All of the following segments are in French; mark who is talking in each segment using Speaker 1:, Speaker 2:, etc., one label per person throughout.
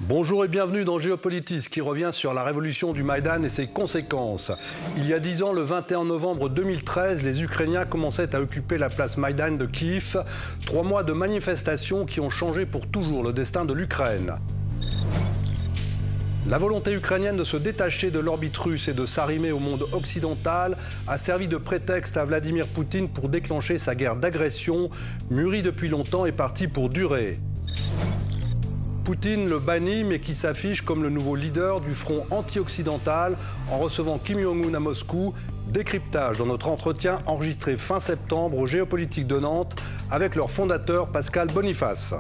Speaker 1: Bonjour et bienvenue dans Géopolitis qui revient sur la révolution du Maïdan et ses conséquences. Il y a 10 ans, le 21 novembre 2013, les Ukrainiens commençaient à occuper la place Maïdan de Kiev. 3 mois de manifestations qui ont changé pour toujours le destin de l'Ukraine. La volonté ukrainienne de se détacher de l'orbite russe et de s'arrimer au monde occidental a servi de prétexte à Vladimir Poutine pour déclencher sa guerre d'agression, mûrie depuis longtemps et partie pour durer. Poutine le bannit, mais qui s'affiche comme le nouveau leader du front anti-occidental en recevant Kim Jong-un à Moscou. Décryptage dans notre entretien enregistré fin septembre au Géopolitique de Nantes avec leur fondateur Pascal Boniface.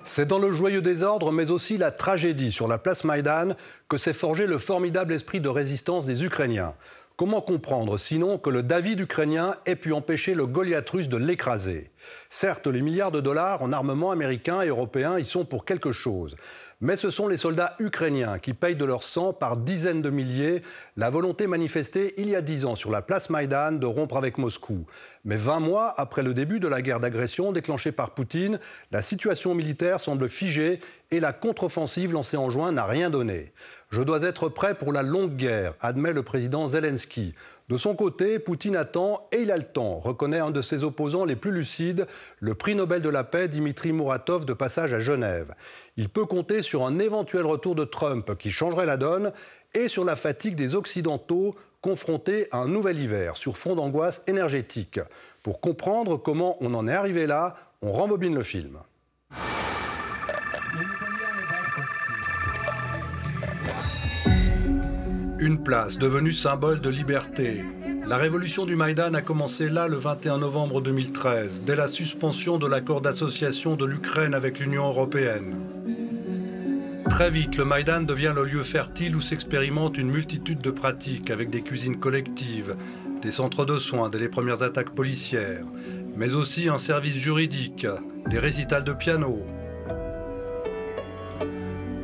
Speaker 1: C'est dans le joyeux désordre, mais aussi la tragédie sur la place Maïdan que s'est forgé le formidable esprit de résistance des Ukrainiens. Comment comprendre, sinon, que le David ukrainien ait pu empêcher le Goliath russe de l'écraser? Certes, les milliards de dollars en armement américain et européen y sont pour quelque chose. Mais ce sont les soldats ukrainiens qui payent de leur sang par dizaines de milliers la volonté manifestée il y a 10 ans sur la place Maïdan de rompre avec Moscou. Mais 20 mois après le début de la guerre d'agression déclenchée par Poutine, la situation militaire semble figée et la contre-offensive lancée en juin n'a rien donné. Je dois être prêt pour la longue guerre, admet le président Zelensky. De son côté, Poutine attend et il a le temps, reconnaît un de ses opposants les plus lucides, le prix Nobel de la paix Dimitri Muratov de passage à Genève. Il peut compter sur un éventuel retour de Trump qui changerait la donne et sur la fatigue des Occidentaux confrontés à un nouvel hiver sur fond d'angoisse énergétique. Pour comprendre comment on en est arrivé là, on rembobine le film. Une place devenue symbole de liberté. La révolution du Maïdan a commencé là le 21 novembre 2013, dès la suspension de l'accord d'association de l'Ukraine avec l'Union européenne. Très vite, le Maïdan devient le lieu fertile où s'expérimente une multitude de pratiques, avec des cuisines collectives, des centres de soins dès les premières attaques policières, mais aussi un service juridique, des récitals de piano.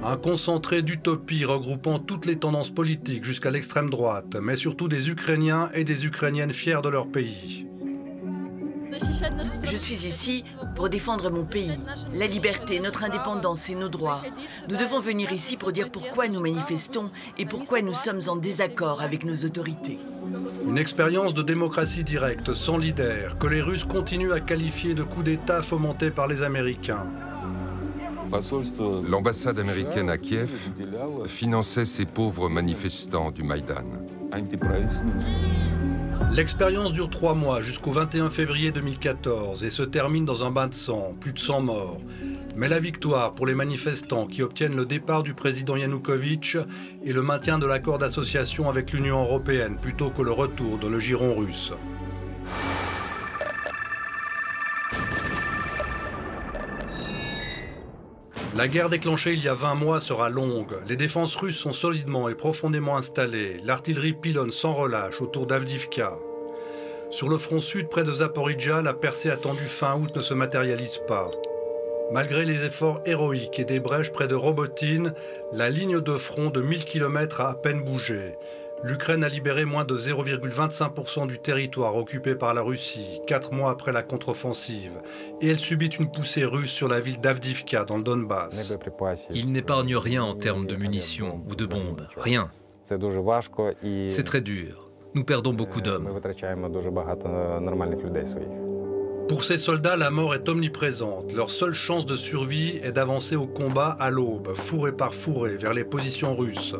Speaker 1: Un concentré d'utopie regroupant toutes les tendances politiques jusqu'à l'extrême droite, mais surtout des Ukrainiens et des Ukrainiennes fiers de leur pays.
Speaker 2: Je suis ici pour défendre mon pays, la liberté, notre indépendance et nos droits. Nous devons venir ici pour dire pourquoi nous manifestons et pourquoi nous sommes en désaccord avec nos autorités.
Speaker 1: Une expérience de démocratie directe, sans leader, que les Russes continuent à qualifier de coup d'État fomenté par les Américains.
Speaker 3: L'ambassade américaine à Kiev finançait ces pauvres manifestants du Maïdan.
Speaker 1: L'expérience dure 3 mois jusqu'au 21 février 2014 et se termine dans un bain de sang, plus de 100 morts. Mais la victoire pour les manifestants qui obtiennent le départ du président Yanukovych et le maintien de l'accord d'association avec l'Union européenne plutôt que le retour dans le giron russe. La guerre déclenchée il y a 20 mois sera longue. Les défenses russes sont solidement et profondément installées. L'artillerie pilonne sans relâche autour d'Avdivka. Sur le front sud, près de Zaporijjia, la percée attendue fin août ne se matérialise pas. Malgré les efforts héroïques et des brèches près de Robotine, la ligne de front de 1000 km a à peine bougé. L'Ukraine a libéré moins de 0,25% du territoire occupé par la Russie, 4 mois après la contre-offensive. Et elle subit une poussée russe sur la ville d'Avdivka, dans le Donbass.
Speaker 4: Ils n'épargnent rien en termes de munitions ou de bombes, rien. C'est très dur. Nous perdons beaucoup d'hommes.
Speaker 1: Pour ces soldats, la mort est omniprésente. Leur seule chance de survie est d'avancer au combat à l'aube, fourré par fourré, vers les positions russes.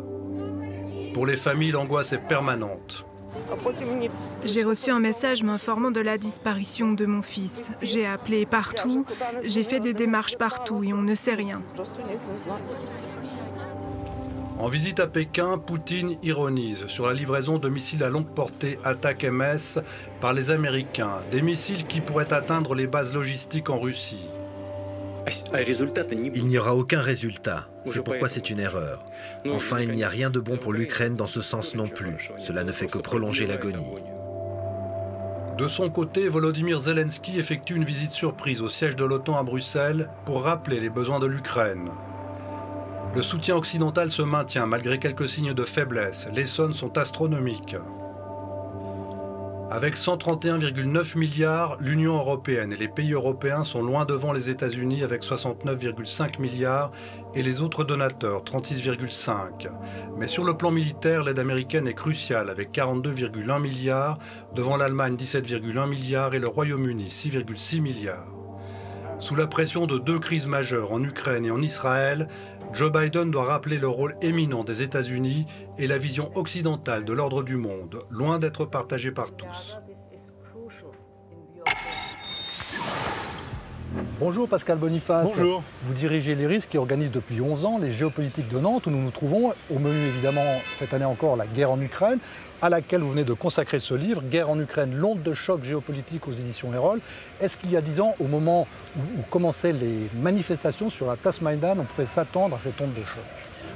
Speaker 1: Pour les familles, l'angoisse est permanente.
Speaker 5: J'ai reçu un message m'informant de la disparition de mon fils. J'ai appelé partout, j'ai fait des démarches partout et on ne sait rien.
Speaker 1: En visite à Pékin, Poutine ironise sur la livraison de missiles à longue portée Attack-MS par les Américains, des missiles qui pourraient atteindre les bases logistiques en Russie.
Speaker 6: Il n'y aura aucun résultat, c'est pourquoi c'est une erreur. Enfin, il n'y a rien de bon pour l'Ukraine dans ce sens non plus. Cela ne fait que prolonger l'agonie.
Speaker 1: De son côté, Volodymyr Zelensky effectue une visite surprise au siège de l'OTAN à Bruxelles pour rappeler les besoins de l'Ukraine. Le soutien occidental se maintient malgré quelques signes de faiblesse. Les sommes sont astronomiques. Avec 131,9 milliards, l'Union européenne et les pays européens sont loin devant les États-Unis avec 69,5 milliards et les autres donateurs 36,5. Mais sur le plan militaire, l'aide américaine est cruciale avec 42,1 milliards, devant l'Allemagne 17,1 milliards et le Royaume-Uni 6,6 milliards. Sous la pression de deux crises majeures en Ukraine et en Israël, Joe Biden doit rappeler le rôle éminent des États-Unis et la vision occidentale de l'ordre du monde, loin d'être partagée par tous.
Speaker 7: Bonjour Pascal Boniface.
Speaker 8: Bonjour.
Speaker 7: Vous dirigez l'IRIS qui organise depuis 11 ans les géopolitiques de Nantes où nous nous trouvons. Au menu évidemment cette année encore la guerre en Ukraine à laquelle vous venez de consacrer ce livre, Guerre en Ukraine, l'onde de choc géopolitique aux éditions Erol. Est-ce qu'il y a 10 ans, au moment où commençaient les manifestations sur la place Maïdan, on pouvait s'attendre à cette onde de choc ?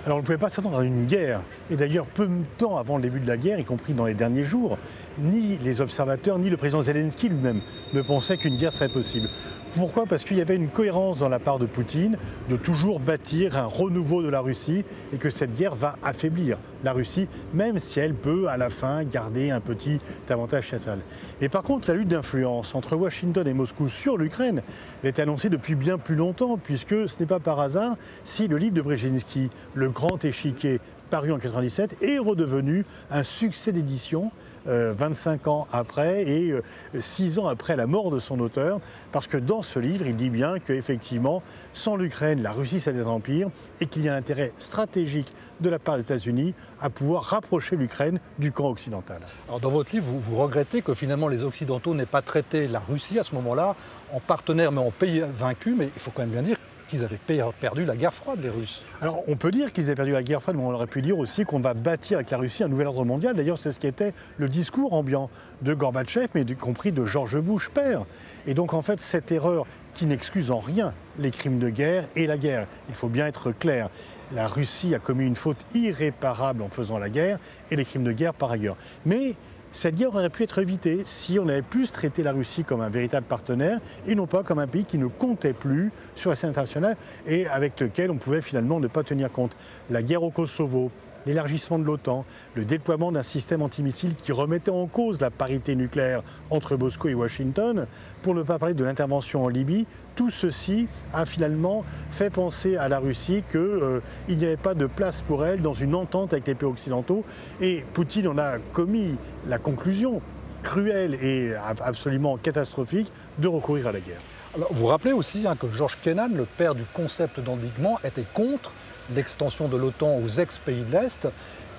Speaker 8: Alors on ne pouvait pas s'attendre à une guerre. Et d'ailleurs, peu de temps avant le début de la guerre, y compris dans les derniers jours, ni les observateurs, ni le président Zelensky lui-même ne pensaient qu'une guerre serait possible. Pourquoi ? Parce qu'il y avait une cohérence dans la part de Poutine de toujours bâtir un renouveau de la Russie et que cette guerre va affaiblir la Russie, même si elle peut à la fin garder un petit avantage social. Mais par contre, la lutte d'influence entre Washington et Moscou sur l'Ukraine est annoncée depuis bien plus longtemps, puisque ce n'est pas par hasard si le livre de Brzezinski, Le Grand Échiquier, paru en 1997, est redevenu un succès d'édition 25 ans après et 6 ans après la mort de son auteur, parce que dans ce livre, il dit bien qu'effectivement, sans l'Ukraine, la Russie c'est un empire et qu'il y a un intérêt stratégique de la part des États-Unis à pouvoir rapprocher l'Ukraine du camp occidental.
Speaker 7: Alors dans votre livre, vous regrettez que finalement les Occidentaux n'aient pas traité la Russie à ce moment-là en partenaire mais en pays vaincu, mais il faut quand même bien dire qu'ils avaient perdu la guerre froide, les Russes.
Speaker 8: Alors on peut dire qu'ils avaient perdu la guerre froide, mais on aurait pu dire aussi qu'on va bâtir avec la Russie un nouvel ordre mondial. D'ailleurs, c'est ce qui était le discours ambiant de Gorbatchev, mais y compris de George Bush père. Et donc en fait, cette erreur qui n'excuse en rien les crimes de guerre et la guerre, il faut bien être clair. La Russie a commis une faute irréparable en faisant la guerre et les crimes de guerre par ailleurs. Mais cette guerre aurait pu être évitée si on avait plus traité la Russie comme un véritable partenaire et non pas comme un pays qui ne comptait plus sur la scène internationale et avec lequel on pouvait finalement ne pas tenir compte. La guerre au Kosovo, l'élargissement de l'OTAN, le déploiement d'un système antimissile qui remettait en cause la parité nucléaire entre Moscou et Washington, pour ne pas parler de l'intervention en Libye, tout ceci a finalement fait penser à la Russie qu'il n'y avait pas de place pour elle dans une entente avec les pays occidentaux. Et Poutine en a commis la conclusion cruelle et absolument catastrophique de recourir à la guerre.
Speaker 7: Alors, vous rappelez aussi que George Kennan, le père du concept d'endiguement, était contre l'extension de l'OTAN aux ex-pays de l'Est.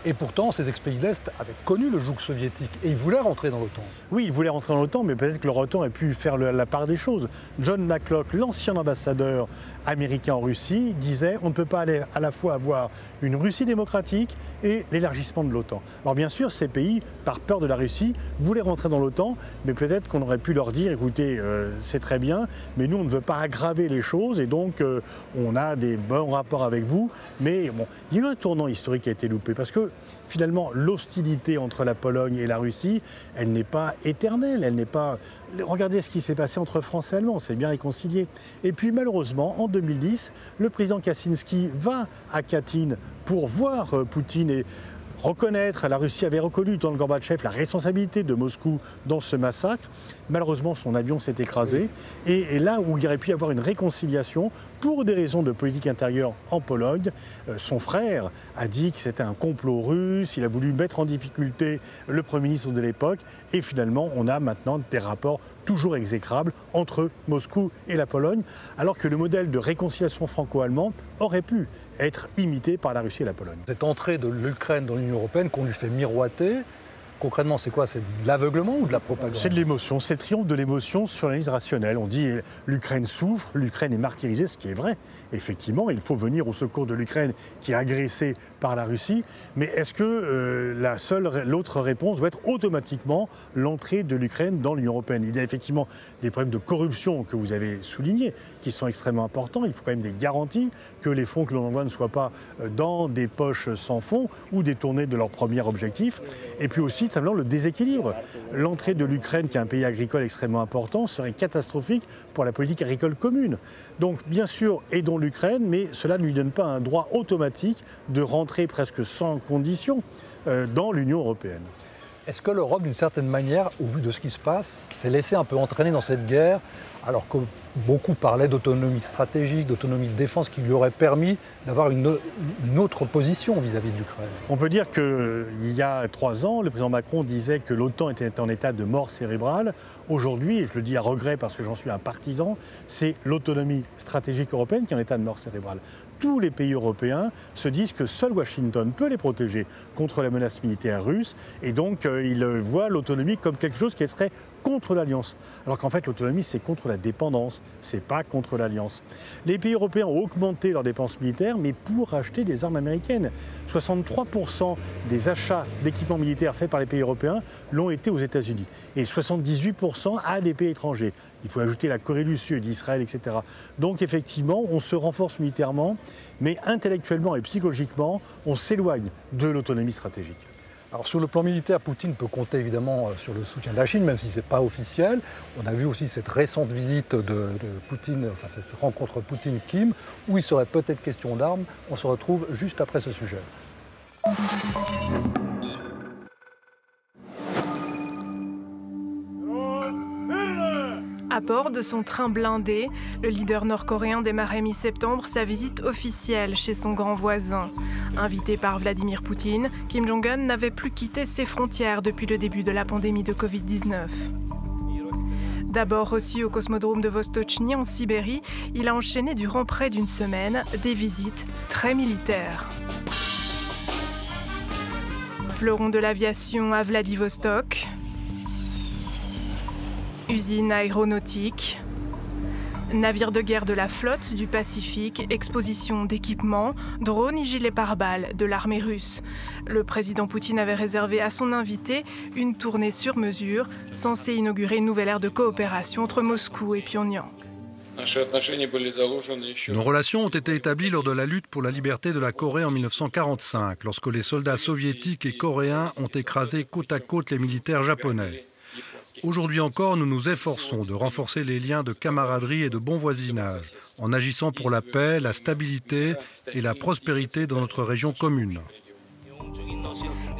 Speaker 7: Et pourtant, ces ex-pays de l'Est avaient connu le joug soviétique et ils voulaient rentrer dans l'OTAN.
Speaker 8: Oui, ils voulaient rentrer dans l'OTAN, mais peut-être que leur OTAN a pu faire la part des choses. John McCloch, l'ancien ambassadeur américain en Russie, disait on ne peut pas aller à la fois avoir une Russie démocratique et l'élargissement de l'OTAN. Alors bien sûr, ces pays, par peur de la Russie, voulaient rentrer dans l'OTAN, mais peut-être qu'on aurait pu leur dire écoutez, c'est très bien, mais nous on ne veut pas aggraver les choses et donc on a des bons rapports avec vous. Mais bon, il y a eu un tournant historique qui a été loupé parce que finalement, l'hostilité entre la Pologne et la Russie, elle n'est pas éternelle, elle n'est pas... Regardez ce qui s'est passé entre Français et Allemands, c'est bien réconcilié. Et puis malheureusement, en 2010, le président Kaczynski va à Katyn pour voir Poutine et reconnaître, la Russie avait reconnu dans le Gorbatchev la responsabilité de Moscou dans ce massacre. Malheureusement, son avion s'est écrasé. Et là où il aurait pu y avoir une réconciliation, pour des raisons de politique intérieure en Pologne, son frère a dit que c'était un complot russe, il a voulu mettre en difficulté le Premier ministre de l'époque. Et finalement, on a maintenant des rapports toujours exécrables entre Moscou et la Pologne, alors que le modèle de réconciliation franco-allemand aurait pu être imité par la Russie et la Pologne.
Speaker 7: Cette entrée de l'Ukraine dans l'Union européenne qu'on lui fait miroiter, concrètement, c'est quoi? C'est de l'aveuglement ou de la propagande?
Speaker 8: C'est de l'émotion, c'est le triomphe de l'émotion sur l'analyse rationnelle. On dit l'Ukraine souffre, l'Ukraine est martyrisée, ce qui est vrai. Effectivement, il faut venir au secours de l'Ukraine qui est agressée par la Russie. Mais est-ce que l'autre réponse doit être automatiquement l'entrée de l'Ukraine dans l'Union européenne? Il y a effectivement des problèmes de corruption que vous avez soulignés, qui sont extrêmement importants. Il faut quand même des garanties que les fonds que l'on envoie ne soient pas dans des poches sans fond ou détournés de leur premier objectif. Et puis aussi, simplement le déséquilibre. L'entrée de l'Ukraine, qui est un pays agricole extrêmement important, serait catastrophique pour la politique agricole commune. Donc bien sûr, aidons l'Ukraine, mais cela ne lui donne pas un droit automatique de rentrer presque sans condition dans l'Union européenne.
Speaker 7: Est-ce que l'Europe, d'une certaine manière, au vu de ce qui se passe, s'est laissée un peu entraîner dans cette guerre, alors que beaucoup parlaient d'autonomie stratégique, d'autonomie de défense, qui lui aurait permis d'avoir une autre position vis-à-vis de l'Ukraine?
Speaker 8: On peut dire qu'il y a 3 ans, le président Macron disait que l'OTAN était en état de mort cérébrale. Aujourd'hui, et je le dis à regret parce que j'en suis un partisan, c'est l'autonomie stratégique européenne qui est en état de mort cérébrale. Tous les pays européens se disent que seul Washington peut les protéger contre la menace militaire russe et donc ils voient l'autonomie comme quelque chose qui serait contre l'Alliance. Alors qu'en fait l'autonomie c'est contre la dépendance, c'est pas contre l'Alliance. Les pays européens ont augmenté leurs dépenses militaires mais pour acheter des armes américaines. 63% des achats d'équipements militaires faits par les pays européens l'ont été aux États-Unis et 78% à des pays étrangers. Il faut ajouter la Corée du Sud, Israël, etc. Donc effectivement, on se renforce militairement, mais intellectuellement et psychologiquement, on s'éloigne de l'autonomie stratégique.
Speaker 7: Alors sur le plan militaire, Poutine peut compter évidemment sur le soutien de la Chine, même si ce n'est pas officiel. On a vu aussi cette récente visite de Poutine, enfin cette rencontre Poutine-Kim, où il serait peut-être question d'armes. On se retrouve juste après ce sujet.
Speaker 5: À bord de son train blindé, le leader nord-coréen démarrait mi-septembre sa visite officielle chez son grand voisin. Invité par Vladimir Poutine, Kim Jong-un n'avait plus quitté ses frontières depuis le début de la pandémie de Covid-19. D'abord reçu au cosmodrome de Vostochny en Sibérie, il a enchaîné durant près d'une semaine des visites très militaires. Fleuron de l'aviation à Vladivostok, usine aéronautique, navire de guerre de la flotte du Pacifique, exposition d'équipements, drones et gilets pare-balles de l'armée russe. Le président Poutine avait réservé à son invité une tournée sur mesure, censée inaugurer une nouvelle ère de coopération entre Moscou et Pyongyang.
Speaker 1: Nos relations ont été établies lors de la lutte pour la liberté de la Corée en 1945, lorsque les soldats soviétiques et coréens ont écrasé côte à côte les militaires japonais. Aujourd'hui encore, nous nous efforçons de renforcer les liens de camaraderie et de bon voisinage, en agissant pour la paix, la stabilité et la prospérité dans notre région commune.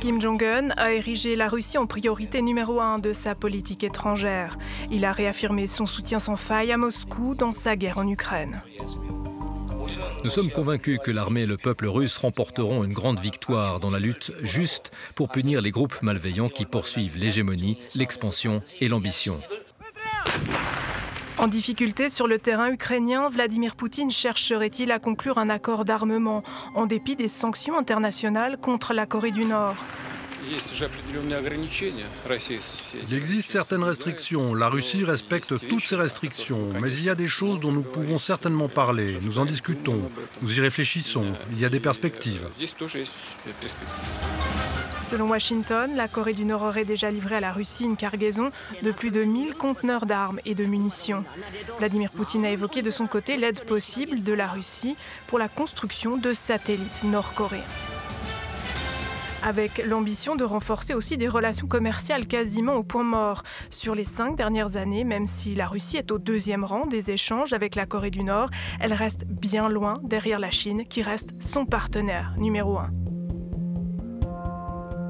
Speaker 5: Kim Jong-un a érigé la Russie en priorité numéro 1 de sa politique étrangère. Il a réaffirmé son soutien sans faille à Moscou dans sa guerre en Ukraine.
Speaker 4: Nous sommes convaincus que l'armée et le peuple russe remporteront une grande victoire dans la lutte juste pour punir les groupes malveillants qui poursuivent l'hégémonie, l'expansion et l'ambition.
Speaker 5: En difficulté sur le terrain ukrainien, Vladimir Poutine chercherait-il à conclure un accord d'armement en dépit des sanctions internationales contre la Corée du Nord?
Speaker 1: Il existe certaines restrictions. La Russie respecte toutes ces restrictions. Mais il y a des choses dont nous pouvons certainement parler. Nous en discutons. Nous y réfléchissons. Il y a des perspectives.
Speaker 5: Selon Washington, la Corée du Nord aurait déjà livré à la Russie une cargaison de plus de 1000 conteneurs d'armes et de munitions. Vladimir Poutine a évoqué de son côté l'aide possible de la Russie pour la construction de satellites nord-coréens. Avec l'ambition de renforcer aussi des relations commerciales quasiment au point mort. Sur les 5 dernières années, même si la Russie est au 2e rang des échanges avec la Corée du Nord, elle reste bien loin derrière la Chine, qui reste son partenaire numéro 1.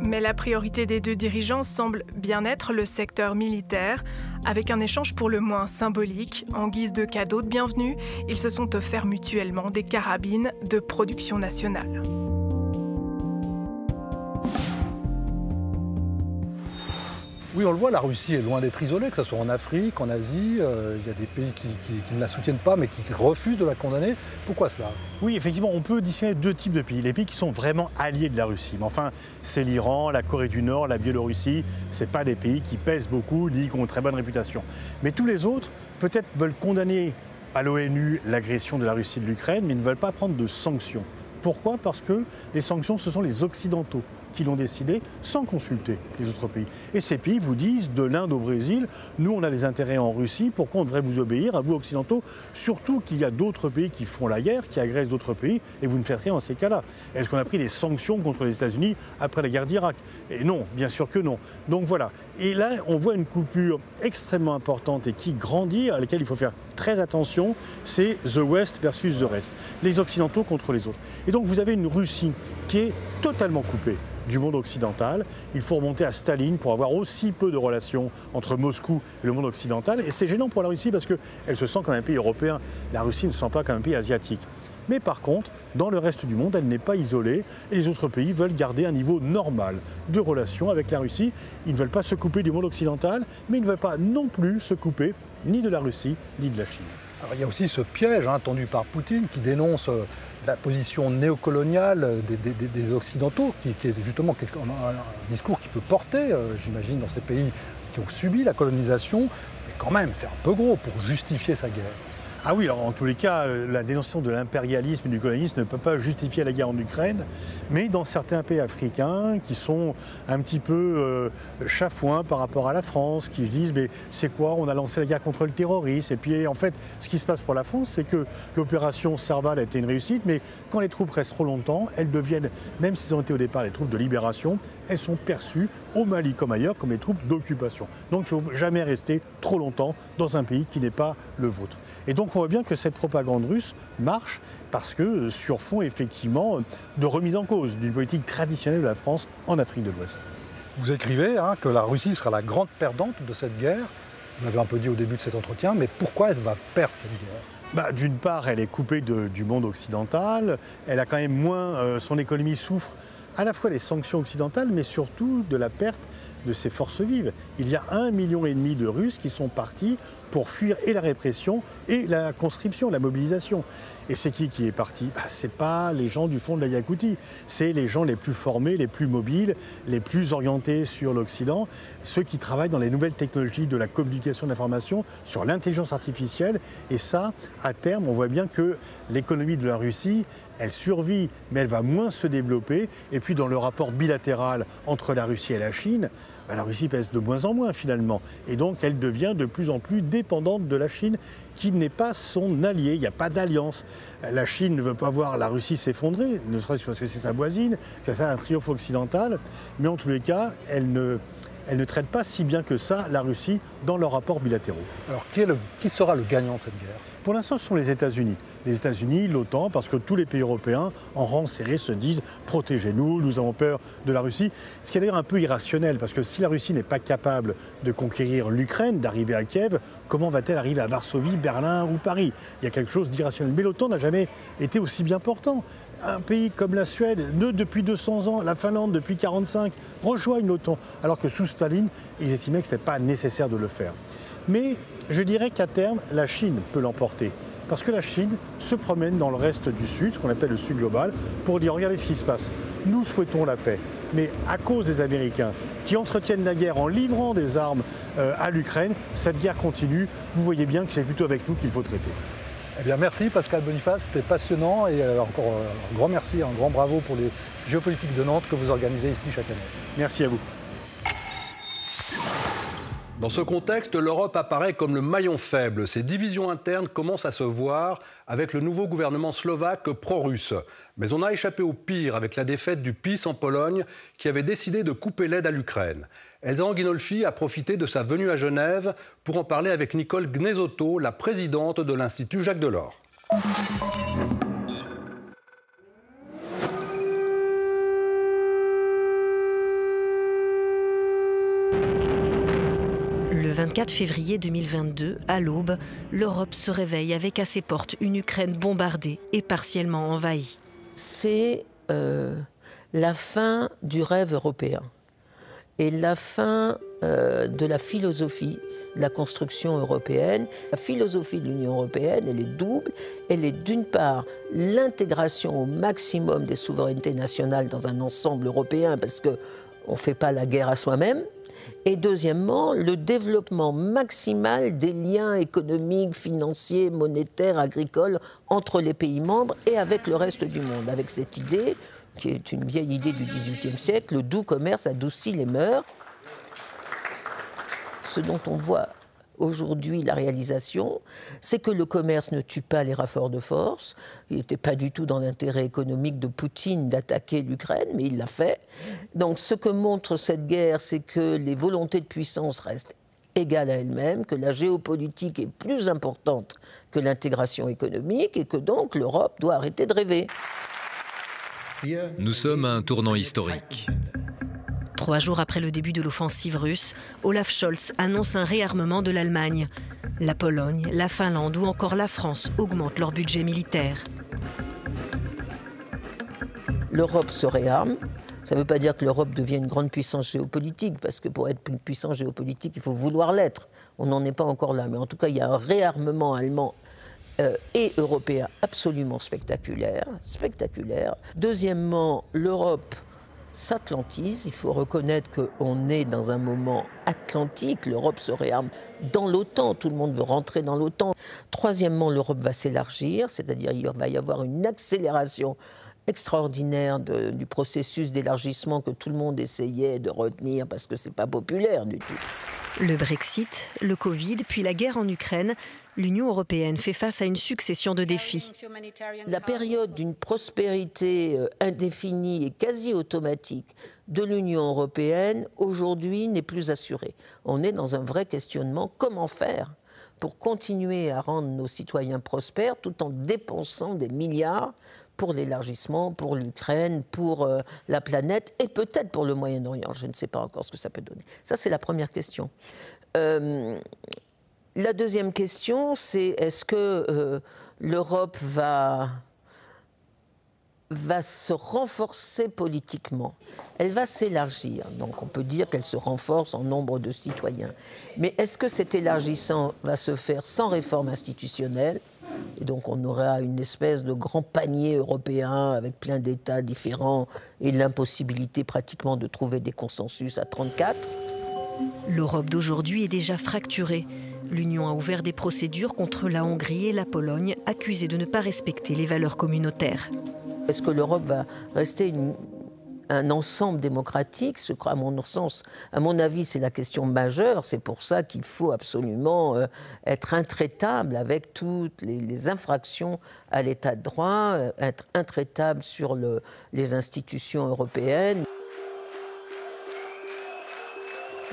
Speaker 5: Mais la priorité des deux dirigeants semble bien être le secteur militaire. Avec un échange pour le moins symbolique, en guise de cadeau de bienvenue, ils se sont offerts mutuellement des carabines de production nationale.
Speaker 7: Oui, on le voit, la Russie est loin d'être isolée, que ce soit en Afrique, en Asie. Il y a des pays qui ne la soutiennent pas, mais qui refusent de la condamner. Pourquoi cela?
Speaker 8: Oui, effectivement, on peut distinguer 2 types de pays. Les pays qui sont vraiment alliés de la Russie. Mais enfin, c'est l'Iran, la Corée du Nord, la Biélorussie. Ce pas des pays qui pèsent beaucoup, ni qui ont une très bonne réputation. Mais tous les autres, peut-être, veulent condamner à l'ONU l'agression de la Russie de l'Ukraine, mais ne veulent pas prendre de sanctions. Pourquoi? Parce que les sanctions, ce sont les Occidentaux qui l'ont décidé sans consulter les autres pays. Et ces pays vous disent, de l'Inde au Brésil, nous on a des intérêts en Russie, pourquoi on devrait vous obéir, à vous occidentaux? Surtout qu'il y a d'autres pays qui font la guerre, qui agressent d'autres pays, et vous ne faites rien en ces cas-là. Est-ce qu'on a pris des sanctions contre les États-Unis après la guerre d'Irak? Et non, bien sûr que non. Donc voilà, Et là, on voit une coupure extrêmement importante et qui grandit, à laquelle il faut faire très attention, c'est The West versus the Rest, les Occidentaux contre les autres. Et donc vous avez une Russie qui est totalement coupée du monde occidental. Il faut remonter à Staline pour avoir aussi peu de relations entre Moscou et le monde occidental. Et c'est gênant pour la Russie parce qu'elle se sent comme un pays européen. La Russie ne se sent pas comme un pays asiatique. Mais par contre, dans le reste du monde, elle n'est pas isolée et les autres pays veulent garder un niveau normal de relations avec la Russie. Ils ne veulent pas se couper du monde occidental, mais ils ne veulent pas non plus se couper ni de la Russie, ni de la Chine.
Speaker 7: Alors, il y a aussi ce piège tendu par Poutine qui dénonce la position néocoloniale des Occidentaux, qui est justement un discours qui peut porter, j'imagine, dans ces pays qui ont subi la colonisation. Mais quand même, c'est un peu gros pour justifier sa guerre.
Speaker 8: Ah oui, alors en tous les cas, la dénonciation de l'impérialisme et du colonialisme ne peut pas justifier la guerre en Ukraine, mais dans certains pays africains qui sont un petit peu chafouins par rapport à la France, qui se disent mais c'est quoi, on a lancé la guerre contre le terrorisme, et puis en fait ce qui se passe pour la France c'est que l'opération Serval a été une réussite, mais quand les troupes restent trop longtemps, elles deviennent, même si elles ont été au départ les troupes de libération, elles sont perçues au Mali comme ailleurs comme les troupes d'occupation. Donc il ne faut jamais rester trop longtemps dans un pays qui n'est pas le vôtre. Et donc on voit bien que cette propagande russe marche parce que sur fond effectivement de remise en cause d'une politique traditionnelle de la France en Afrique de l'Ouest.
Speaker 7: Vous écrivez que la Russie sera la grande perdante de cette guerre. Vous l'avez un peu dit au début de cet entretien, mais pourquoi elle va perdre cette guerre ?
Speaker 8: D'une part, elle est coupée du monde occidental, elle a quand même moins, son économie souffre à la fois des sanctions occidentales, mais surtout de la perte de ses forces vives. Il y a 1,5 million de Russes qui sont partis pour fuir et la répression et la conscription, la mobilisation. Et c'est qui est parti ? Ce n'est pas les gens du fond de la Yakoutie, c'est les gens les plus formés, les plus mobiles, les plus orientés sur l'Occident, ceux qui travaillent dans les nouvelles technologies de la communication, de l'information, sur l'intelligence artificielle. Et ça, à terme, on voit bien que l'économie de la Russie, elle survit, mais elle va moins se développer. Et puis dans le rapport bilatéral entre la Russie et la Chine, la Russie pèse de moins en moins finalement. Et donc elle devient de plus en plus dépendante de la Chine, qui n'est pas son allié, il n'y a pas d'alliance. La Chine ne veut pas voir la Russie s'effondrer, ne serait-ce parce que c'est sa voisine, c'est ça un triomphe occidental, mais en tous les cas, elle ne traite pas si bien que ça la Russie dans leurs rapports bilatéraux.
Speaker 7: Alors qui sera le gagnant de cette guerre ?
Speaker 8: Pour l'instant, ce sont les États-Unis. Les États-Unis, l'OTAN, parce que tous les pays européens, en rang serré, se disent « protégez-nous, nous avons peur de la Russie ». Ce qui est d'ailleurs un peu irrationnel, parce que si la Russie n'est pas capable de conquérir l'Ukraine, d'arriver à Kiev, comment va-t-elle arriver à Varsovie, Berlin ou Paris ? Il y a quelque chose d'irrationnel. Mais l'OTAN n'a jamais été aussi bien portant. Un pays comme la Suède, depuis 200 ans, la Finlande depuis 1945, rejoignent l'OTAN, alors que sous Staline, ils estimaient que ce n'était pas nécessaire de le faire. Mais je dirais qu'à terme, la Chine peut l'emporter. Parce que la Chine se promène dans le reste du Sud, ce qu'on appelle le Sud global, pour dire regardez ce qui se passe. Nous souhaitons la paix. Mais à cause des Américains qui entretiennent la guerre en livrant des armes à l'Ukraine, cette guerre continue. Vous voyez bien que c'est plutôt avec nous qu'il faut traiter.
Speaker 7: Eh bien, merci Pascal Boniface, c'était passionnant et encore un grand merci, un grand bravo pour les géopolitiques de Nantes que vous organisez ici chaque année.
Speaker 8: Merci à vous.
Speaker 1: Dans ce contexte, l'Europe apparaît comme le maillon faible. Ces divisions internes commencent à se voir avec le nouveau gouvernement slovaque pro-russe. Mais on a échappé au pire avec la défaite du PiS en Pologne qui avait décidé de couper l'aide à l'Ukraine. Elsa Anguinolfi a profité de sa venue à Genève pour en parler avec Nicole Gnesotto, la présidente de l'Institut Jacques Delors.
Speaker 9: Le 24 février 2022, à l'aube, l'Europe se réveille avec à ses portes une Ukraine bombardée et partiellement envahie.
Speaker 10: C'est la fin du rêve européen et la fin de la philosophie de la construction européenne. La philosophie de l'Union européenne, elle est double. Elle est d'une part l'intégration au maximum des souverainetés nationales dans un ensemble européen parce qu'on ne fait pas la guerre à soi-même. Et deuxièmement, le développement maximal des liens économiques, financiers, monétaires, agricoles entre les pays membres et avec le reste du monde. Avec cette idée, qui est une vieille idée du XVIIIe siècle, le doux commerce adoucit les mœurs. Ce dont on voit aujourd'hui la réalisation, c'est que le commerce ne tue pas les rapports de force. Il n'était pas du tout dans l'intérêt économique de Poutine d'attaquer l'Ukraine, mais il l'a fait. Donc ce que montre cette guerre, c'est que les volontés de puissance restent égales à elles-mêmes, que la géopolitique est plus importante que l'intégration économique et que donc l'Europe doit arrêter de rêver.
Speaker 4: Nous sommes à un tournant historique.
Speaker 9: 3 jours après le début de l'offensive russe, Olaf Scholz annonce un réarmement de l'Allemagne. La Pologne, la Finlande ou encore la France augmentent leur budget militaire.
Speaker 10: L'Europe se réarme. Ça ne veut pas dire que l'Europe devient une grande puissance géopolitique, parce que pour être une puissance géopolitique, il faut vouloir l'être. On n'en est pas encore là. Mais en tout cas, il y a un réarmement allemand et européen absolument spectaculaire. Deuxièmement, l'Europe s'atlantise. Il faut reconnaître qu'on est dans un moment atlantique. L'Europe se réarme dans l'OTAN. Tout le monde veut rentrer dans l'OTAN. Troisièmement, l'Europe va s'élargir, c'est-à-dire il va y avoir une accélération extraordinaire du processus d'élargissement que tout le monde essayait de retenir parce que c'est pas populaire du tout.
Speaker 9: Le Brexit, le Covid, puis la guerre en Ukraine, l'Union européenne fait face à une succession de défis.
Speaker 10: La période d'une prospérité indéfinie et quasi automatique de l'Union européenne, aujourd'hui, n'est plus assurée. On est dans un vrai questionnement. Comment faire pour continuer à rendre nos citoyens prospères tout en dépensant des milliards pour l'élargissement, pour l'Ukraine, pour la planète et peut-être pour le Moyen-Orient. Je ne sais pas encore ce que ça peut donner. Ça, c'est la première question. La deuxième question, c'est est-ce que l'Europe va se renforcer politiquement? Elle va s'élargir, donc on peut dire qu'elle se renforce en nombre de citoyens. Mais est-ce que cet élargissement va se faire sans réforme institutionnelle? Et donc on aura une espèce de grand panier européen avec plein d'États différents et l'impossibilité pratiquement de trouver des consensus à 34.
Speaker 9: L'Europe d'aujourd'hui est déjà fracturée. L'Union a ouvert des procédures contre la Hongrie et la Pologne, accusées de ne pas respecter les valeurs communautaires.
Speaker 10: Est-ce que l'Europe va rester un ensemble démocratique? À mon avis, c'est la question majeure. C'est pour ça qu'il faut absolument être intraitable avec toutes les infractions à l'état de droit, être intraitable sur les institutions européennes.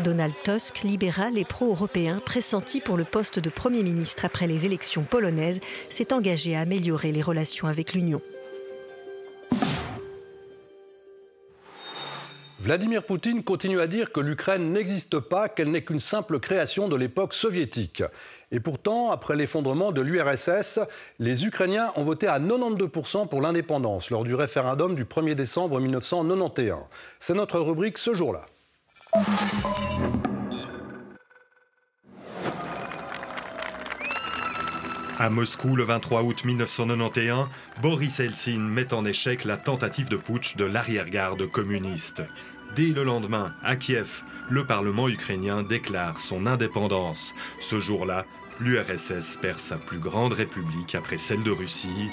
Speaker 9: Donald Tusk, libéral et pro-européen, pressenti pour le poste de Premier ministre après les élections polonaises, s'est engagé à améliorer les relations avec l'Union.
Speaker 1: Vladimir Poutine continue à dire que l'Ukraine n'existe pas, qu'elle n'est qu'une simple création de l'époque soviétique. Et pourtant, après l'effondrement de l'URSS, les Ukrainiens ont voté à 92% pour l'indépendance lors du référendum du 1er décembre 1991. C'est notre rubrique ce jour-là.
Speaker 11: À Moscou, le 23 août 1991, Boris Eltsine met en échec la tentative de putsch de l'arrière-garde communiste. Dès le lendemain, à Kiev, le Parlement ukrainien déclare son indépendance. Ce jour-là, l'URSS perd sa plus grande république après celle de Russie.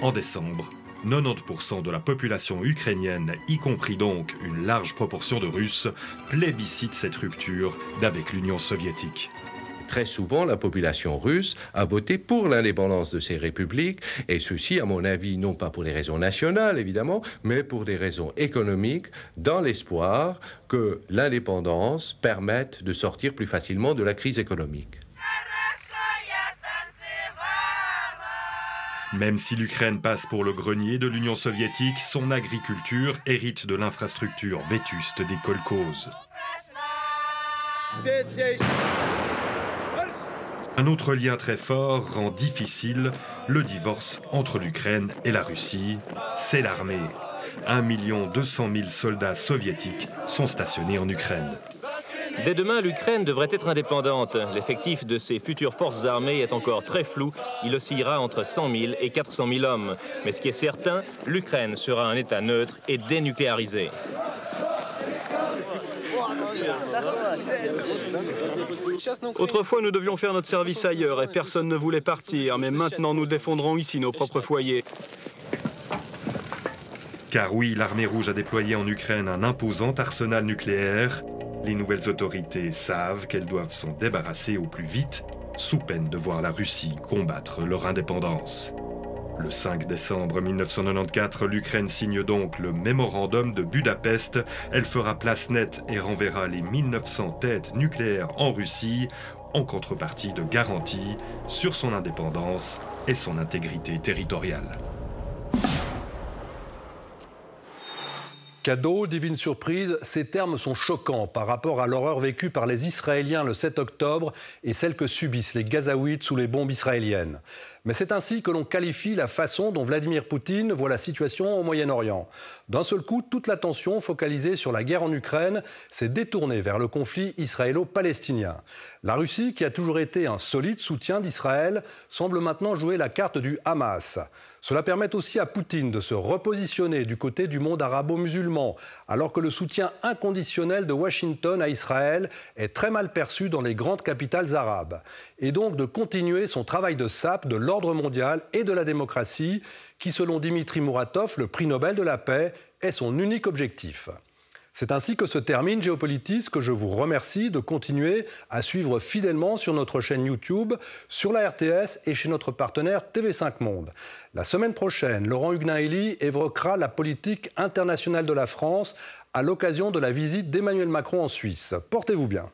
Speaker 11: En décembre, 90% de la population ukrainienne, y compris donc une large proportion de Russes, plébiscite cette rupture d'avec l'Union soviétique.
Speaker 12: Très souvent, la population russe a voté pour l'indépendance de ces républiques, et ceci, à mon avis, non pas pour des raisons nationales, évidemment, mais pour des raisons économiques, dans l'espoir que l'indépendance permette de sortir plus facilement de la crise économique.
Speaker 11: Même si l'Ukraine passe pour le grenier de l'Union soviétique, son agriculture hérite de l'infrastructure vétuste des kolkhozes. Un autre lien très fort rend difficile le divorce entre l'Ukraine et la Russie, c'est l'armée. 1 200 000 soldats soviétiques sont stationnés en Ukraine.
Speaker 13: Dès demain, l'Ukraine devrait être indépendante. L'effectif de ses futures forces armées est encore très flou. Il oscillera entre 100 000 et 400 000 hommes. Mais ce qui est certain, l'Ukraine sera un État neutre et dénucléarisé.
Speaker 14: Autrefois, nous devions faire notre service ailleurs et personne ne voulait partir. Mais maintenant, nous défendrons ici nos propres foyers.
Speaker 11: Car oui, l'armée rouge a déployé en Ukraine un imposant arsenal nucléaire. Les nouvelles autorités savent qu'elles doivent s'en débarrasser au plus vite, sous peine de voir la Russie combattre leur indépendance. Le 5 décembre 1994, l'Ukraine signe donc le mémorandum de Budapest. Elle fera place nette et renverra les 1900 têtes nucléaires en Russie, en contrepartie de garanties sur son indépendance et son intégrité territoriale.
Speaker 1: Cadeau, divine surprise, ces termes sont choquants par rapport à l'horreur vécue par les Israéliens le 7 octobre et celle que subissent les Gazaouites sous les bombes israéliennes. Mais c'est ainsi que l'on qualifie la façon dont Vladimir Poutine voit la situation au Moyen-Orient. D'un seul coup, toute l'attention focalisée sur la guerre en Ukraine s'est détournée vers le conflit israélo-palestinien. La Russie, qui a toujours été un solide soutien d'Israël, semble maintenant jouer la carte du Hamas. Cela permet aussi à Poutine de se repositionner du côté du monde arabo-musulman, alors que le soutien inconditionnel de Washington à Israël est très mal perçu dans les grandes capitales arabes. Et donc de continuer son travail de sape de l'ordre mondial et de la démocratie, qui, selon Dimitri Muratov, le prix Nobel de la paix, est son unique objectif. C'est ainsi que se termine Géopolitis, que je vous remercie de continuer à suivre fidèlement sur notre chaîne YouTube, sur la RTS et chez notre partenaire TV5 Monde. La semaine prochaine, Laurent Huguenin-Héli évoquera la politique internationale de la France à l'occasion de la visite d'Emmanuel Macron en Suisse. Portez-vous bien.